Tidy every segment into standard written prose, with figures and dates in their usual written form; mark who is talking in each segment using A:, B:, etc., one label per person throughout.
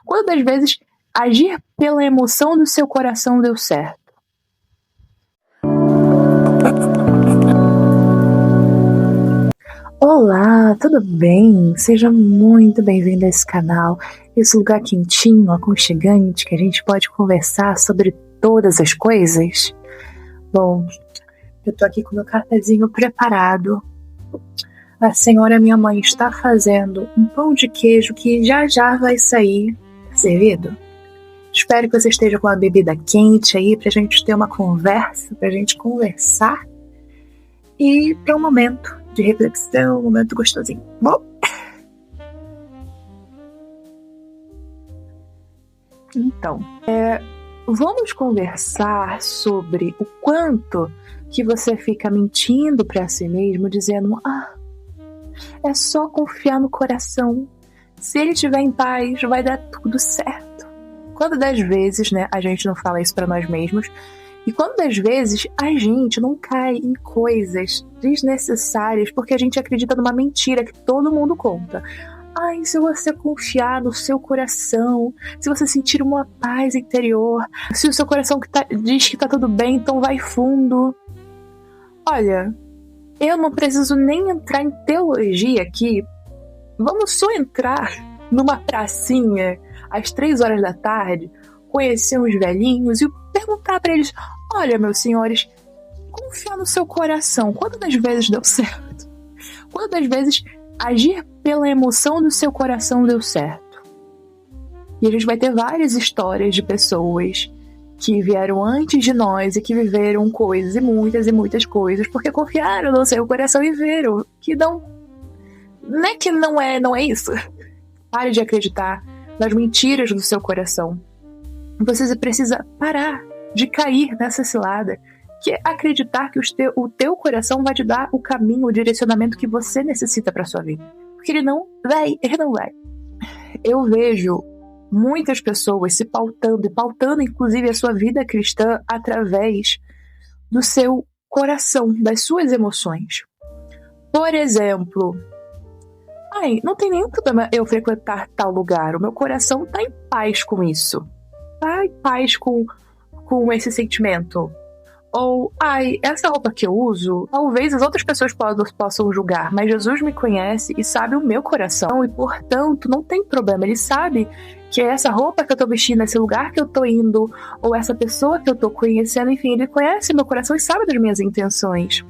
A: Quantas das vezes agir pela emoção do seu coração deu certo? Olá, tudo bem? Seja muito bem-vindo a esse canal, esse lugar quentinho, aconchegante, que a gente pode conversar sobre todas as coisas. Bom, eu tô aqui com meu cafezinho preparado. A senhora, minha mãe, está fazendo um pão de queijo que já já vai sair servido. Espero que você esteja com a bebida quente aí pra gente ter uma conversa, pra gente conversar e para um momento de reflexão, um momento gostosinho. Bom? Então, vamos conversar sobre o quanto que você fica mentindo para si mesmo, dizendo: é só confiar no coração. Se ele estiver em paz, vai dar tudo certo. Quantas das vezes, né, a gente não fala isso para nós mesmos? E quantas das vezes a gente não cai em coisas desnecessárias porque a gente acredita numa mentira que todo mundo conta? Se você confiar no seu coração, se você sentir uma paz interior, se o seu coração diz que tá tudo bem, então vai fundo. Olha, eu não preciso nem entrar em teologia aqui. Vamos só entrar numa pracinha às 3 horas da tarde, conhecer uns velhinhos e perguntar para eles: olha, meus senhores, confiar no seu coração, quantas das vezes deu certo? Quantas das vezes agir pela emoção do seu coração deu certo? E a gente vai ter várias histórias de pessoas que vieram antes de nós e que viveram coisas e muitas coisas porque confiaram no seu coração e viram que não é que não é isso. Pare de acreditar nas mentiras do seu coração. Você precisa parar de cair nessa cilada, que é acreditar que o teu coração vai te dar o caminho, o direcionamento que você necessita para sua vida. Porque ele não vai. Eu vejo muitas pessoas se pautando inclusive a sua vida cristã através do seu coração, das suas emoções. Por exemplo, não tem nenhum problema eu frequentar tal lugar, o meu coração tá em paz com isso. Tá em paz com esse sentimento. Ou, essa roupa que eu uso, talvez as outras pessoas possam julgar, mas Jesus me conhece e sabe o meu coração e, portanto, não tem problema. Ele sabe que é essa roupa que eu tô vestindo, esse lugar que eu tô indo, ou essa pessoa que eu tô conhecendo, enfim, ele conhece meu coração e sabe das minhas intenções.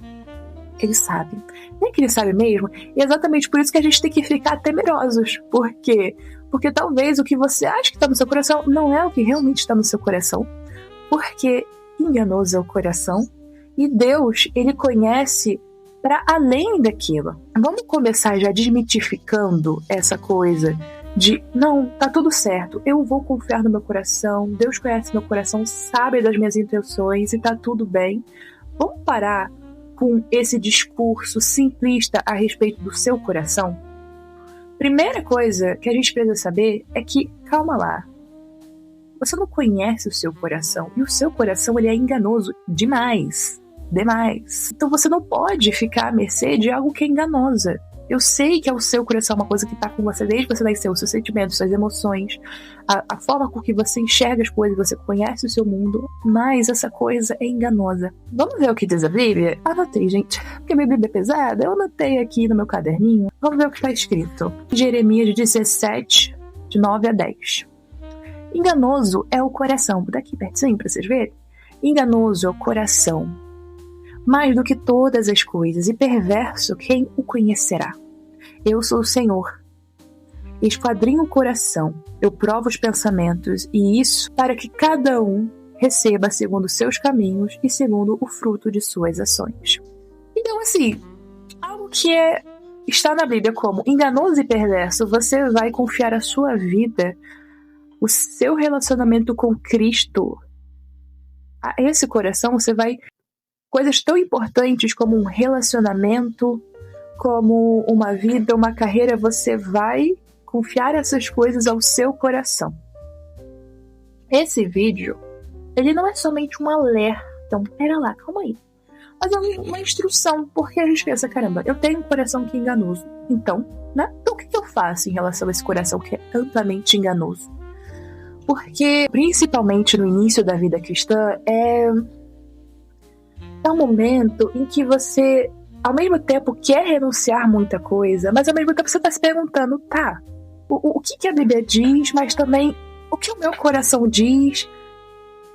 A: Ele sabe. Nem que ele sabe mesmo. E é exatamente por isso que a gente tem que ficar temerosos. Por quê? Porque talvez o que você acha que está no seu coração não é o que realmente está no seu coração. Porque enganoso é o coração. E Deus, ele conhece para além daquilo. Vamos começar já desmitificando essa coisa de, não, tá tudo certo, eu vou confiar no meu coração, Deus conhece meu coração, sabe das minhas intenções e tá tudo bem. Vamos parar com esse discurso simplista a respeito do seu coração? Primeira coisa que a gente precisa saber é que, calma lá, você não conhece o seu coração, e o seu coração ele é enganoso demais. Então você não pode ficar à mercê de algo que é enganosa. Eu sei que é o seu coração, uma coisa que está com você desde que você nasceu, os seus sentimentos, suas emoções, a forma com que você enxerga as coisas, você conhece o seu mundo, mas essa coisa é enganosa. Vamos ver o que diz a Bíblia? Anotei, gente, porque minha Bíblia é pesada, eu anotei aqui no meu caderninho. Vamos ver o que está escrito. Jeremias 17, de 9 a 10. Enganoso é o coração. Daqui pertinho para vocês verem. Enganoso é o coração, mais do que todas as coisas, e perverso quem o conhecerá. Eu sou o Senhor. Esquadrinho o coração, eu provo os pensamentos, e isso para que cada um receba segundo seus caminhos e segundo o fruto de suas ações. Então, assim, algo que está na Bíblia como enganoso e perverso, você vai confiar a sua vida, o seu relacionamento com Cristo, a esse coração. Você vai... Coisas tão importantes como um relacionamento, como uma vida, uma carreira, você vai confiar essas coisas ao seu coração. Esse vídeo, ele não é somente um alerta. Então, pera lá, calma aí. Mas é uma instrução, porque a gente pensa, caramba, eu tenho um coração que é enganoso. Então, né? Então o que eu faço em relação a esse coração que é amplamente enganoso? Porque, principalmente no início da vida cristã, é um momento em que você, ao mesmo tempo, quer renunciar muita coisa, mas ao mesmo tempo você está se perguntando, tá, o que a Bíblia diz, mas também o que o meu coração diz,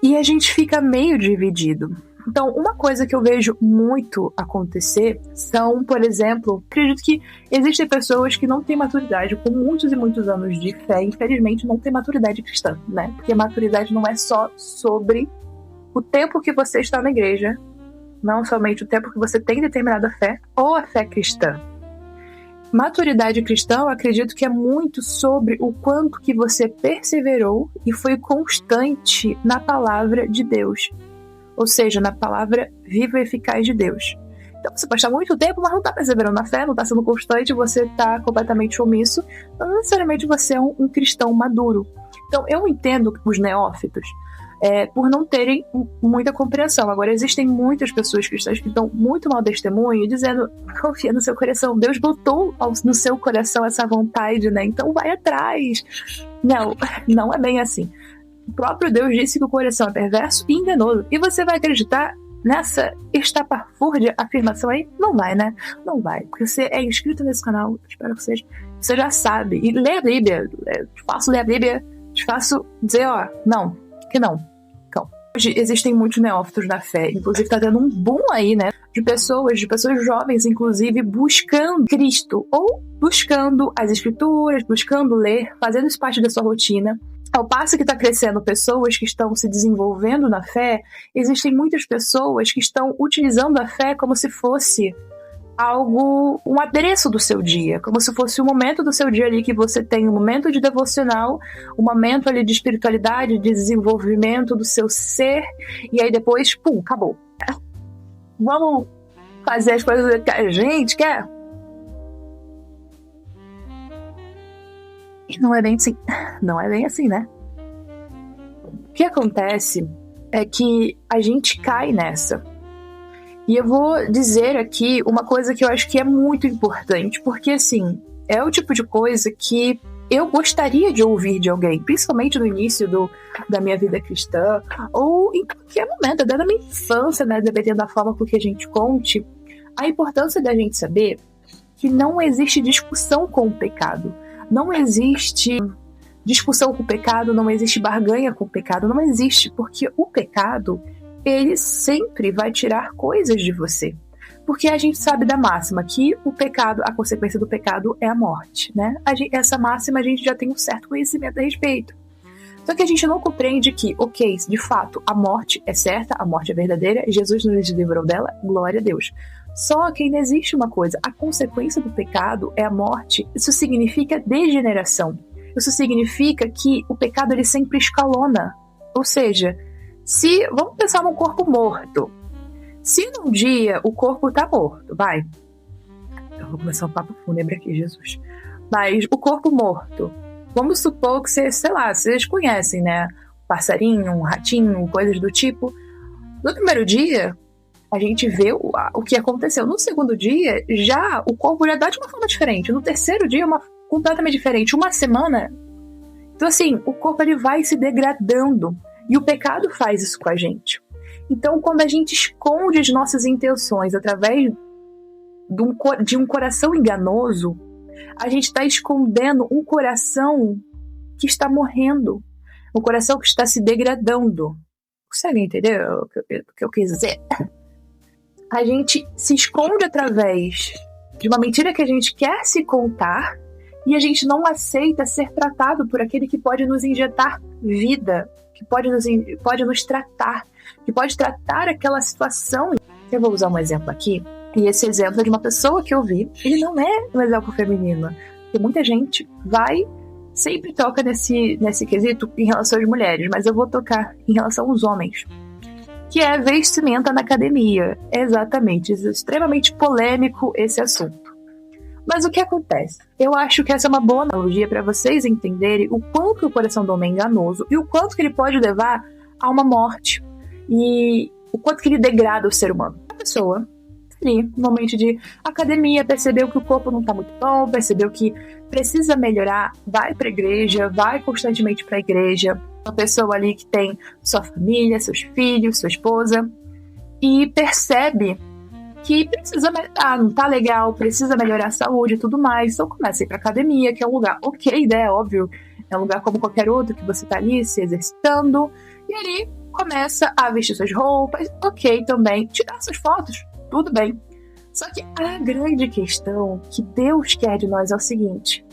A: e a gente fica meio dividido. Então, uma coisa que eu vejo muito acontecer são, por exemplo, acredito que existem pessoas que não têm maturidade, com muitos e muitos anos de fé, infelizmente não têm maturidade cristã, né? Porque maturidade não é só sobre o tempo que você está na igreja, não somente o tempo que você tem determinada fé, ou a fé cristã. Maturidade cristã, eu acredito que é muito sobre o quanto que você perseverou e foi constante na palavra de Deus. Ou seja, na palavra viva e eficaz de Deus. Então você pode estar muito tempo, mas não está perseverando na fé, não está sendo constante, você está completamente omisso. Não necessariamente você é um cristão maduro. Então eu entendo os neófitos por não terem muita compreensão. Agora, existem muitas pessoas cristãs que dão muito mau testemunho, dizendo, confia no seu coração, Deus botou no seu coração essa vontade, né? Então vai atrás. Não é bem assim. O próprio Deus disse que o coração é perverso e enganoso. E você vai acreditar nessa estapafúrdia afirmação aí? Não vai, né? Não vai. Porque você é inscrito nesse canal, espero que seja. Você já sabe. E lê a Bíblia. Te faço ler a Bíblia. Te faço dizer, não. Que não. Hoje existem muitos neófitos na fé. Inclusive está tendo um boom aí, né? De pessoas jovens, inclusive, buscando Cristo. Ou buscando as escrituras, buscando ler, fazendo isso parte da sua rotina. Ao passo que está crescendo pessoas que estão se desenvolvendo na fé, existem muitas pessoas que estão utilizando a fé como se fosse um adereço do seu dia, como se fosse um momento do seu dia ali que você tem um momento de devocional, um momento ali de espiritualidade, de desenvolvimento do seu ser, e aí depois, pum, acabou. Vamos fazer as coisas que a gente quer? E não é bem assim. Não é bem assim, né? O que acontece é que a gente cai nessa. E eu vou dizer aqui uma coisa que eu acho que é muito importante, porque, assim, é o tipo de coisa que eu gostaria de ouvir de alguém, principalmente no início da minha vida cristã, ou em qualquer momento, até na minha infância, né, dependendo da forma com que a gente conte, a importância da gente saber que não existe discussão com o pecado. Não existe discussão com o pecado, não existe barganha com o pecado, não existe, porque o pecado, ele sempre vai tirar coisas de você. Porque a gente sabe da máxima que o pecado, a consequência do pecado é a morte, né? Essa máxima a gente já tem um certo conhecimento a respeito. Só que a gente não compreende que, ok, de fato, a morte é certa, a morte é verdadeira, Jesus nos livrou dela, glória a Deus. Só que ainda existe uma coisa, a consequência do pecado é a morte. Isso significa degeneração. Isso significa que o pecado ele sempre escalona. Ou seja, vamos pensar num corpo morto. Se num dia o corpo tá morto, vai. Eu vou começar um papo fúnebre aqui, Jesus. Mas o corpo morto, vamos supor que vocês conhecem, né? Um passarinho, um ratinho, coisas do tipo. No primeiro dia, a gente vê o que aconteceu. No segundo dia, já o corpo já dá de uma forma diferente. No terceiro dia, completamente diferente. Uma semana. Então, assim, o corpo ele vai se degradando. E o pecado faz isso com a gente. Então, quando a gente esconde as nossas intenções através de um coração enganoso, a gente está escondendo um coração que está morrendo. Um coração que está se degradando. Consegue entender o que eu quis dizer? A gente se esconde através de uma mentira que a gente quer se contar e a gente não aceita ser tratado por aquele que pode nos injetar vida, que pode nos tratar, que pode tratar aquela situação. Eu vou usar um exemplo aqui, e esse exemplo é de uma pessoa que eu vi. Ele não é um exemplo feminino, porque muita gente sempre toca nesse quesito em relação às mulheres, mas eu vou tocar em relação aos homens, que é vestimenta na academia. Exatamente, é extremamente polêmico esse assunto. Mas o que acontece? Eu acho que essa é uma boa analogia para vocês entenderem o quanto o coração do homem é enganoso e o quanto que ele pode levar a uma morte e o quanto que ele degrada o ser humano. A pessoa, ali, no momento de academia, percebeu que o corpo não está muito bom, percebeu que precisa melhorar, vai para a igreja, vai constantemente para a igreja, uma pessoa ali que tem sua família, seus filhos, sua esposa, e percebe que precisa melhorar, não tá legal, precisa melhorar a saúde e tudo mais. Então começa a ir pra academia, que é um lugar ok, né? Óbvio, é um lugar como qualquer outro, que você tá ali se exercitando, e ali começa a vestir suas roupas, ok também, tirar suas fotos, tudo bem. Só que a grande questão que Deus quer de nós é o seguinte: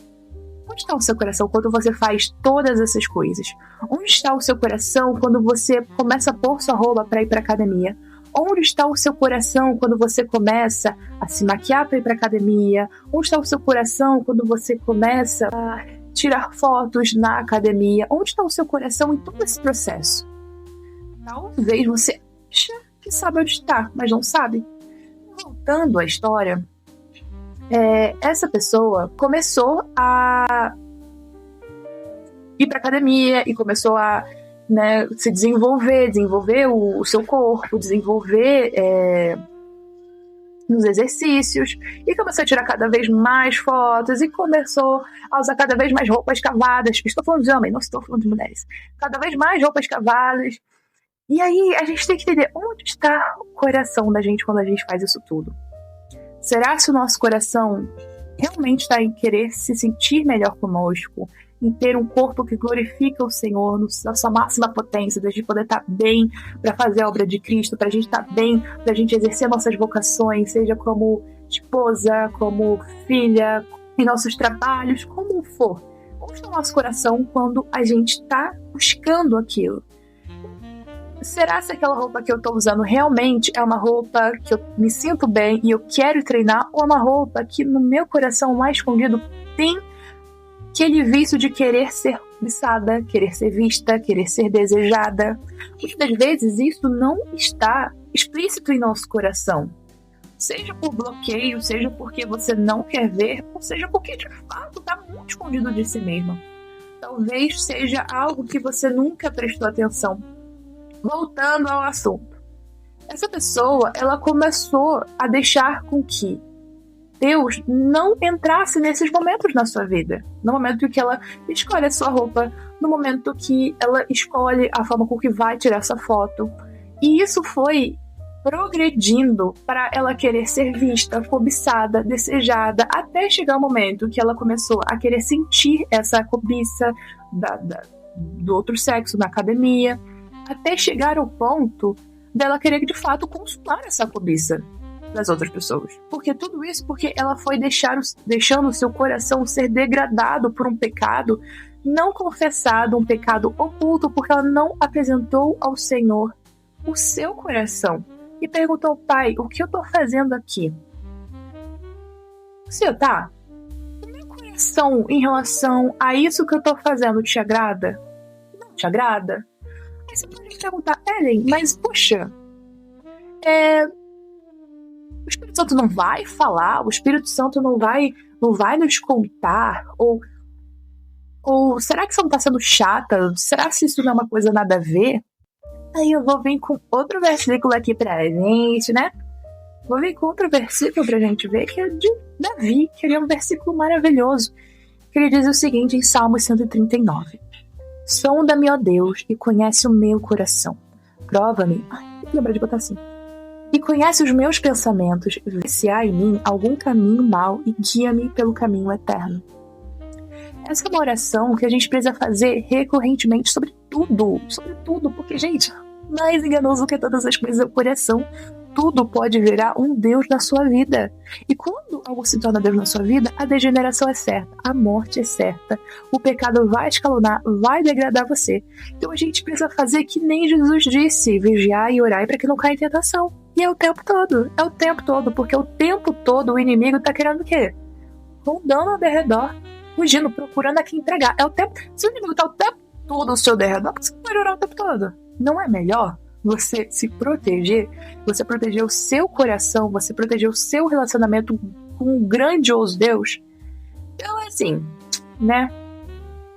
A: onde está o seu coração quando você faz todas essas coisas? Onde está o seu coração quando você começa a pôr sua roupa para ir para academia? Onde está o seu coração quando você começa a se maquiar para ir para academia? Onde está o seu coração quando você começa a tirar fotos na academia? Onde está o seu coração em todo esse processo? Talvez você ache que sabe onde está, mas não sabe. Voltando à história, essa pessoa começou a ir para academia e começou a se desenvolver o seu corpo, desenvolver nos exercícios, e começou a tirar cada vez mais fotos e começou a usar cada vez mais roupas cavadas. Estou falando de homem, não estou falando de mulheres. Cada vez mais roupas cavadas. E aí a gente tem que entender onde está o coração da gente quando a gente faz isso tudo. Será que o nosso coração realmente está em querer se sentir melhor conosco, em ter um corpo que glorifica o Senhor na sua máxima potência, da gente poder estar bem para fazer a obra de Cristo, para a gente estar bem, para a gente exercer nossas vocações, seja como esposa, como filha, em nossos trabalhos, como for. Onde está o nosso coração quando a gente está buscando aquilo? Será que aquela roupa que eu estou usando realmente é uma roupa que eu me sinto bem e eu quero treinar, ou é uma roupa que no meu coração lá escondido tem aquele vício de querer ser cobiçada, querer ser vista, querer ser desejada? Muitas vezes isso não está explícito em nosso coração. Seja por bloqueio, seja porque você não quer ver, ou seja porque de fato está muito escondido de si mesmo. Talvez seja algo que você nunca prestou atenção. Voltando ao assunto. Essa pessoa, ela começou a deixar com que Deus não entrasse nesses momentos na sua vida. No momento que ela escolhe a sua roupa, no momento que ela escolhe a forma com que vai tirar essa foto. E isso foi progredindo para ela querer ser vista, cobiçada, desejada, até chegar o momento que ela começou a querer sentir essa cobiça do outro sexo na academia, até chegar ao ponto dela querer de fato consumar essa cobiça das outras pessoas. Porque tudo isso porque ela foi deixando o seu coração ser degradado por um pecado não confessado, um pecado oculto, porque ela não apresentou ao Senhor o seu coração e perguntou: Pai, o que eu estou fazendo aqui? Senhor, o meu coração em relação a isso que eu estou fazendo te agrada? Não te agrada? Aí você pode perguntar: Ellen, mas poxa, o Espírito Santo não vai falar, o Espírito Santo não vai nos contar, ou será que você não está sendo chata? Será que isso não é uma coisa nada a ver? Aí eu vou vir com outro versículo aqui pra gente, né? Vou vir com outro versículo pra gente ver, que é de Davi, que ele é um versículo maravilhoso, que ele diz o seguinte em Salmo 139. Sonda-me, ó Deus, e conhece o meu coração. Prova-me. Tem que lembrar de botar assim. E conhece os meus pensamentos, vê se há em mim algum caminho mau e guia-me pelo caminho eterno. Essa é uma oração que a gente precisa fazer recorrentemente sobre tudo, porque, gente, mais enganoso que todas as coisas é o coração. Tudo pode virar um Deus na sua vida. E quando algo se torna Deus na sua vida, a degeneração é certa, a morte é certa, o pecado vai escalonar, vai degradar você. Então a gente precisa fazer que nem Jesus disse: vigiar e orar para que não caia em tentação. E é o tempo todo, porque o tempo todo o inimigo tá querendo o quê? Rondando ao derredor, fugindo, procurando a quem entregar. Se o inimigo tá o tempo todo ao seu derredor, você vai orar o tempo todo. Não é melhor você se proteger, você proteger o seu coração, você proteger o seu relacionamento com um grandioso Deus? Então, assim, né?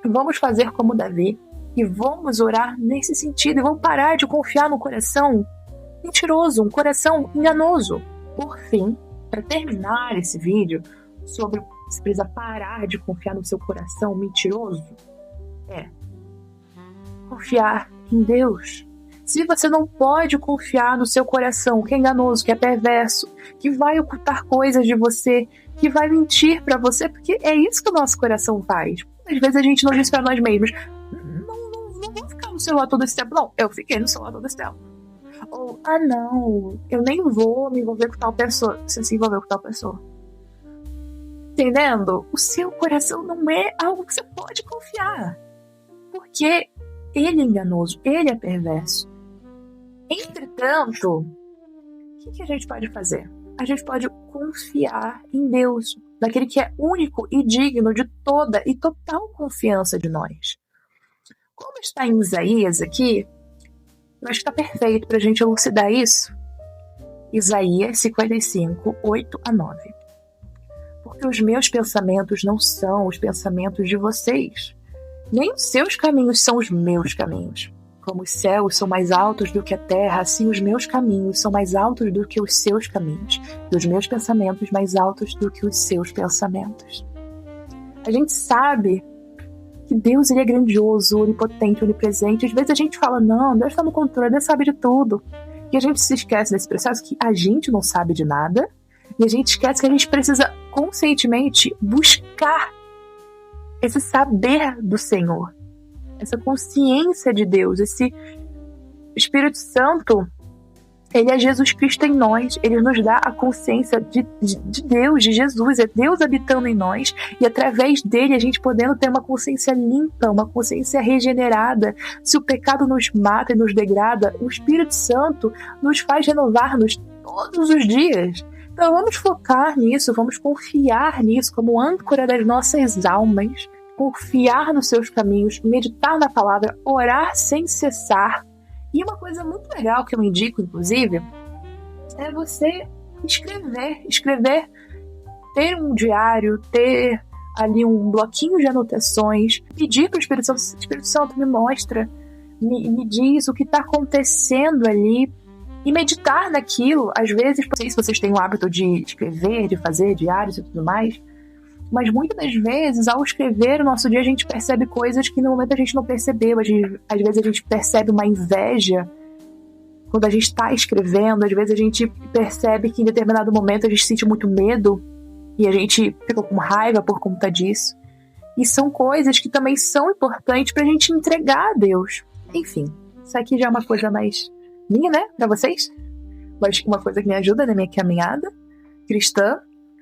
A: Vamos fazer como Davi e vamos orar nesse sentido, e vamos parar de confiar no coração mentiroso, um coração enganoso. Por fim, para terminar esse vídeo sobre se precisa parar de confiar no seu coração mentiroso, confiar em Deus? Se você não pode confiar no seu coração, que é enganoso, que é perverso, que vai ocultar coisas de você, que vai mentir pra você, porque é isso que o nosso coração faz. Às vezes a gente não diz pra nós mesmos, não vou ficar no celular todo esse tempo. Não, eu fiquei no celular todo esse tempo. Ou, não, eu nem vou me envolver com tal pessoa. Você se envolveu com tal pessoa. Entendendo? O seu coração não é algo que você pode confiar. Porque ele é enganoso, ele é perverso. Entretanto, o que a gente pode fazer? A gente pode confiar em Deus, naquele que é único e digno de toda e total confiança de nós. Como está em Isaías aqui, eu acho que está perfeito para a gente elucidar isso. Isaías 55, 8 a 9. Porque os meus pensamentos não são os pensamentos de vocês, nem os seus caminhos são os meus caminhos. Como os céus são mais altos do que a terra, assim os meus caminhos são mais altos do que os seus caminhos, e os meus pensamentos mais altos do que os seus pensamentos. A gente sabe que Deus ele é grandioso, onipotente, onipresente. Às vezes a gente fala, não, Deus está no controle, Deus sabe de tudo. E a gente se esquece desse processo que a gente não sabe de nada, e a gente esquece que a gente precisa conscientemente buscar esse saber do Senhor, essa consciência de Deus, esse Espírito Santo. Ele é Jesus Cristo em nós, ele nos dá a consciência de Deus, de Jesus, é Deus habitando em nós, e através dele a gente podendo ter uma consciência limpa, uma consciência regenerada. Se o pecado nos mata e nos degrada, o Espírito Santo nos faz renovar-nos todos os dias. Então vamos focar nisso, vamos confiar nisso como âncora das nossas almas, confiar nos seus caminhos, meditar na palavra, orar sem cessar. E uma coisa muito legal que eu indico, inclusive, é você escrever, ter um diário, ter ali um bloquinho de anotações, pedir para o Espírito Santo me mostra, me diz o que está acontecendo ali, e meditar naquilo. Às vezes, não sei se vocês têm o hábito de escrever, de fazer diários e tudo mais, mas muitas das vezes, ao escrever o nosso dia, a gente percebe coisas que no momento a gente não percebeu. Às vezes a gente percebe uma inveja quando a gente está escrevendo. Às vezes a gente percebe que em determinado momento a gente sente muito medo e a gente fica com raiva por conta disso. E são coisas que também são importantes para a gente entregar a Deus. Enfim, isso aqui já é uma coisa mais minha, né, para vocês. Mas uma coisa que me ajuda na minha caminhada cristã.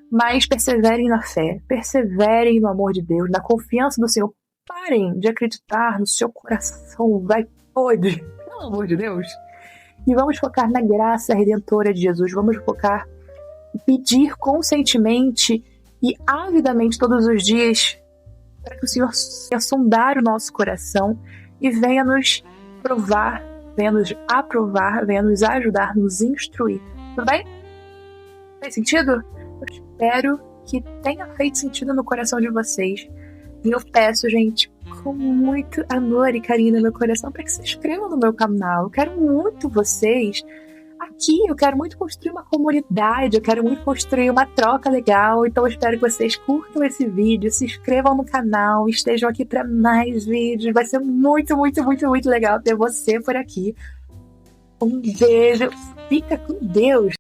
A: Mas perseverem na fé, perseverem no amor de Deus, na confiança do Senhor. Parem de acreditar no seu coração, vai podre, pelo amor de Deus. E vamos focar na graça redentora de Jesus, vamos focar e pedir conscientemente e avidamente todos os dias para que o Senhor venha sondar o nosso coração e venha nos provar, venha nos aprovar, venha nos ajudar, nos instruir. Tudo bem? Faz sentido? Eu espero que tenha feito sentido no coração de vocês. E eu peço, gente, com muito amor e carinho no meu coração, para que se inscrevam no meu canal. Eu quero muito vocês aqui. Eu quero muito construir uma comunidade. Eu quero muito construir uma troca legal. Então eu espero que vocês curtam esse vídeo, se inscrevam no canal, estejam aqui para mais vídeos. Vai ser muito, muito, muito, muito legal ter você por aqui. Um beijo. Fica com Deus.